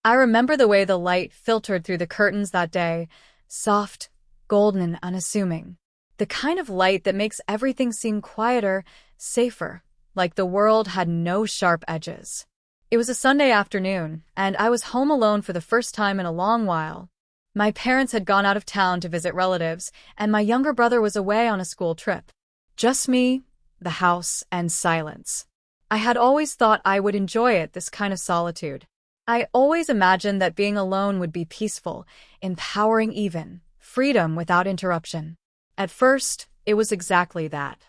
I remember the way the light filtered through the curtains that day, soft, golden, and unassuming. The kind of light that makes everything seem quieter, safer, like the world had no sharp edges. It was a Sunday afternoon, and I was home alone for the first time in a long while. My parents had gone out of town to visit relatives, and my younger brother was away on a school trip. Just me, the house, and silence. I had always thought I would enjoy it, this kind of solitude. I always imagined that being alone would be peaceful, empowering even, freedom without interruption. At first, it was exactly that.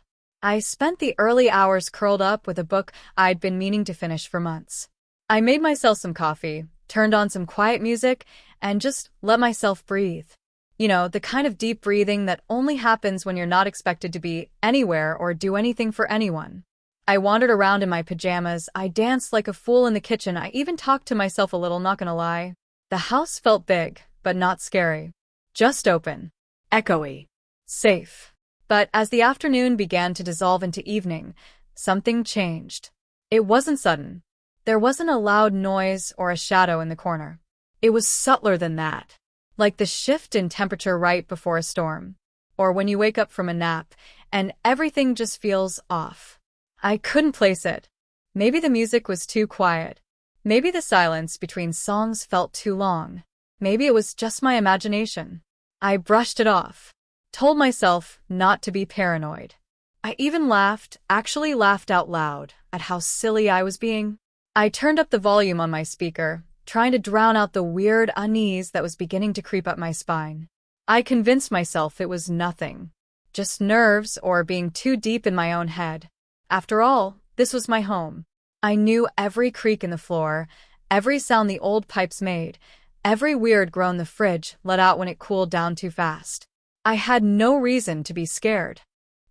I spent the early hours curled up with a book I'd been meaning to finish for months. I made myself some coffee, turned on some quiet music, and just let myself breathe. You know, the kind of deep breathing that only happens when you're not expected to be anywhere or do anything for anyone. I wandered around in my pajamas, I danced like a fool in the kitchen, I even talked to myself a little, not gonna lie. The house felt big, but not scary. Just open. Echoey. Safe. But as the afternoon began to dissolve into evening, something changed. It wasn't sudden. There wasn't a loud noise or a shadow in the corner. It was subtler than that. Like the shift in temperature right before a storm. Or when you wake up from a nap, and everything just feels off. I couldn't place it. Maybe the music was too quiet. Maybe the silence between songs felt too long. Maybe it was just my imagination. I brushed it off. Told myself not to be paranoid. I even laughed, actually laughed out loud, at how silly I was being. I turned up the volume on my speaker, trying to drown out the weird unease that was beginning to creep up my spine. I convinced myself it was nothing. Just nerves or being too deep in my own head. After all, this was my home. I knew every creak in the floor, every sound the old pipes made, every weird groan the fridge let out when it cooled down too fast. I had no reason to be scared.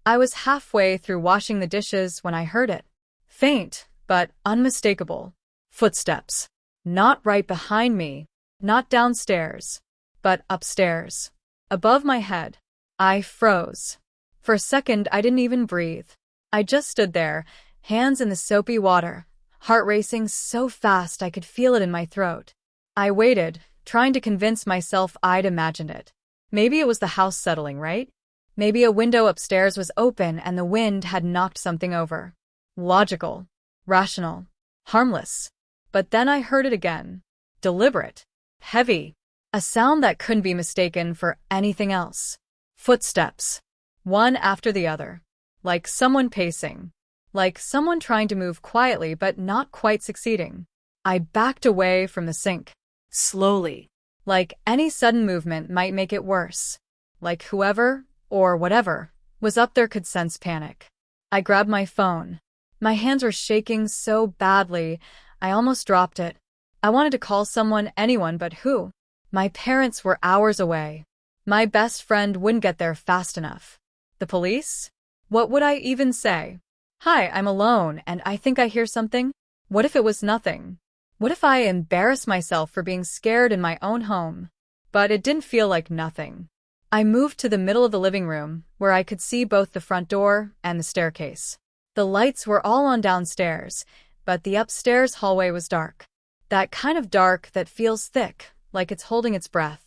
I was halfway through washing the dishes when I heard it. Faint, but unmistakable. Footsteps. Not right behind me, not downstairs, but upstairs. Above my head. I froze. For a second, I didn't even breathe. I just stood there, hands in the soapy water, heart racing so fast I could feel it in my throat. I waited, trying to convince myself I'd imagined it. Maybe it was the house settling, right? Maybe a window upstairs was open and the wind had knocked something over. Logical. Rational. Harmless. But then I heard it again. Deliberate. Heavy. A sound that couldn't be mistaken for anything else. Footsteps. One after the other. Like someone pacing. Like someone trying to move quietly but not quite succeeding. I backed away from the sink. Slowly. Like any sudden movement might make it worse. Like whoever, or whatever, was up there could sense panic. I grabbed my phone. My hands were shaking so badly, I almost dropped it. I wanted to call someone, anyone, but who? My parents were hours away. My best friend wouldn't get there fast enough. The police? What would I even say? Hi, I'm alone, and I think I hear something? What if it was nothing? What if I embarrassed myself for being scared in my own home? But it didn't feel like nothing. I moved to the middle of the living room, where I could see both the front door and the staircase. The lights were all on downstairs, but the upstairs hallway was dark. That kind of dark that feels thick, like it's holding its breath.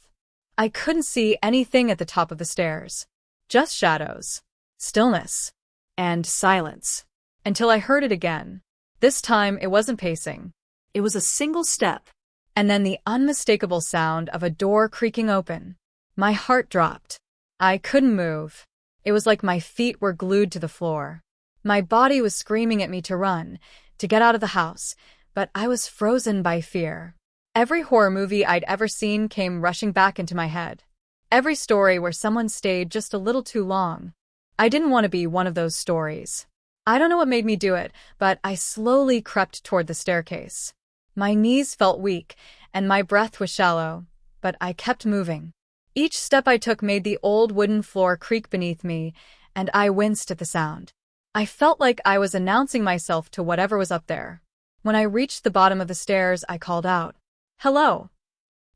I couldn't see anything at the top of the stairs. Just shadows. Stillness. And silence. Until I heard it again. This time it wasn't pacing. It was a single step. And then the unmistakable sound of a door creaking open. My heart dropped. I couldn't move. It was like my feet were glued to the floor. My body was screaming at me to run, to get out of the house, but I was frozen by fear. Every horror movie I'd ever seen came rushing back into my head. Every story where someone stayed just a little too long. I didn't want to be one of those stories. I don't know what made me do it, but I slowly crept toward the staircase. My knees felt weak, and my breath was shallow, but I kept moving. Each step I took made the old wooden floor creak beneath me, and I winced at the sound. I felt like I was announcing myself to whatever was up there. When I reached the bottom of the stairs, I called out, "Hello."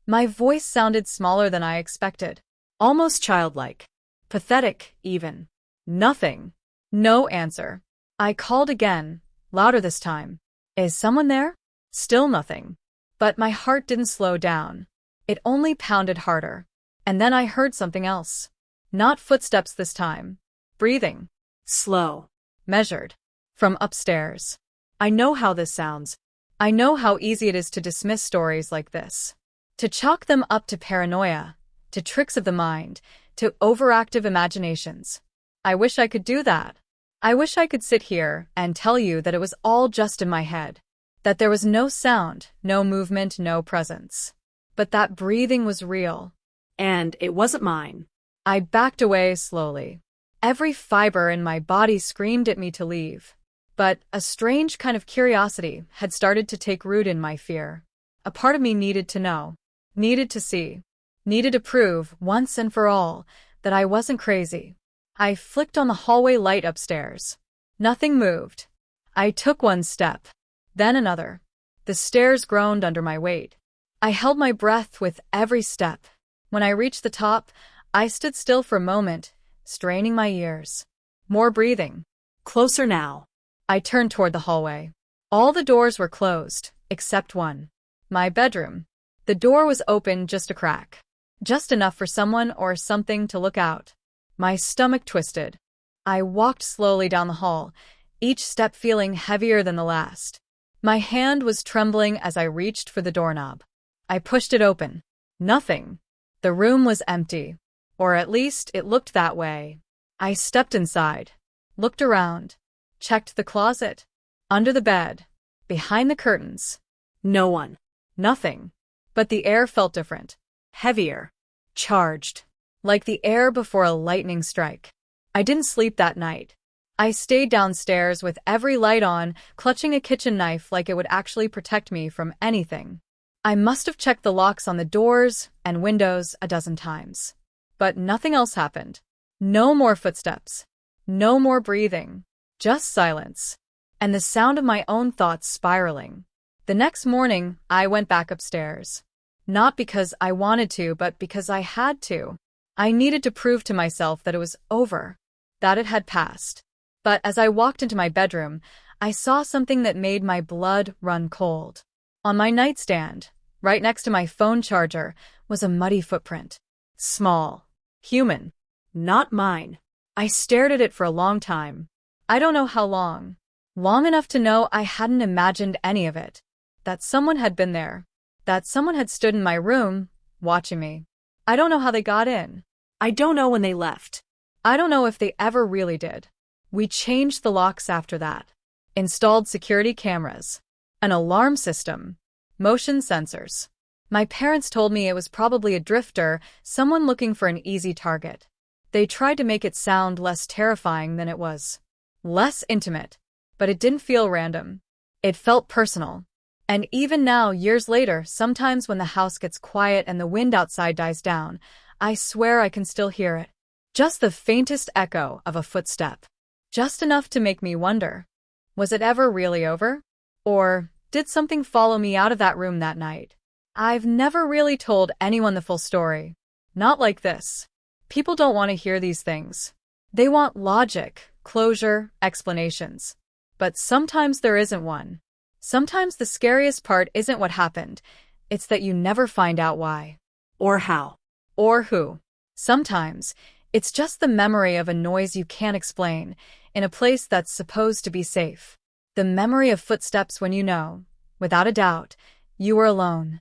My voice sounded smaller than I expected. Almost childlike. Pathetic, even. Nothing. No answer. I called again, louder this time. "Is someone there?" Still nothing. But my heart didn't slow down. It only pounded harder. And then I heard something else. Not footsteps this time. Breathing. Slow. Measured. From upstairs. I know how this sounds. I know how easy it is to dismiss stories like this. To chalk them up to paranoia, to tricks of the mind, to overactive imaginations. I wish I could do that. I wish I could sit here and tell you that it was all just in my head. That there was no sound, no movement, no presence. But that breathing was real. And it wasn't mine. I backed away slowly. Every fiber in my body screamed at me to leave. But a strange kind of curiosity had started to take root in my fear. A part of me needed to know, needed to see, needed to prove, once and for all, that I wasn't crazy. I flicked on the hallway light upstairs. Nothing moved. I took one step, then another. The stairs groaned under my weight. I held my breath with every step. When I reached the top, I stood still for a moment, straining my ears. More breathing. Closer now. I turned toward the hallway. All the doors were closed, except one. My bedroom. The door was open just a crack. Just enough for someone or something to look out. My stomach twisted. I walked slowly down the hall, each step feeling heavier than the last. My hand was trembling as I reached for the doorknob. I pushed it open. Nothing. The room was empty. Or at least it looked that way. I stepped inside, looked around. Checked the closet, under the bed, behind the curtains. No one. Nothing. But the air felt different. Heavier. Charged. Like the air before a lightning strike. I didn't sleep that night. I stayed downstairs with every light on, clutching a kitchen knife like it would actually protect me from anything. I must have checked the locks on the doors and windows a dozen times. But nothing else happened. No more footsteps. No more breathing. Just silence. And the sound of my own thoughts spiraling. The next morning, I went back upstairs. Not because I wanted to, but because I had to. I needed to prove to myself that it was over, that it had passed. But as I walked into my bedroom, I saw something that made my blood run cold. On my nightstand, right next to my phone charger, was a muddy footprint. Small. Human. Not mine. I stared at it for a long time. I don't know how long. Long enough to know I hadn't imagined any of it. That someone had been there. That someone had stood in my room, watching me. I don't know how they got in. I don't know when they left. I don't know if they ever really did. We changed the locks after that. Installed security cameras. An alarm system. Motion sensors. My parents told me it was probably a drifter, someone looking for an easy target. They tried to make it sound less terrifying than it was. Less intimate, but it didn't feel random. It felt personal. And even now, years later, sometimes when the house gets quiet and the wind outside dies down, I swear I can still hear it. Just the faintest echo of a footstep. Just enough to make me wonder, was it ever really over? Or did something follow me out of that room that night? I've never really told anyone the full story. Not like this. People don't want to hear these things. They want logic, closure, explanations. But sometimes there isn't one. Sometimes the scariest part isn't what happened, it's that you never find out why. Or how. Or who. Sometimes, it's just the memory of a noise you can't explain, in a place that's supposed to be safe. The memory of footsteps when you know, without a doubt, you were alone.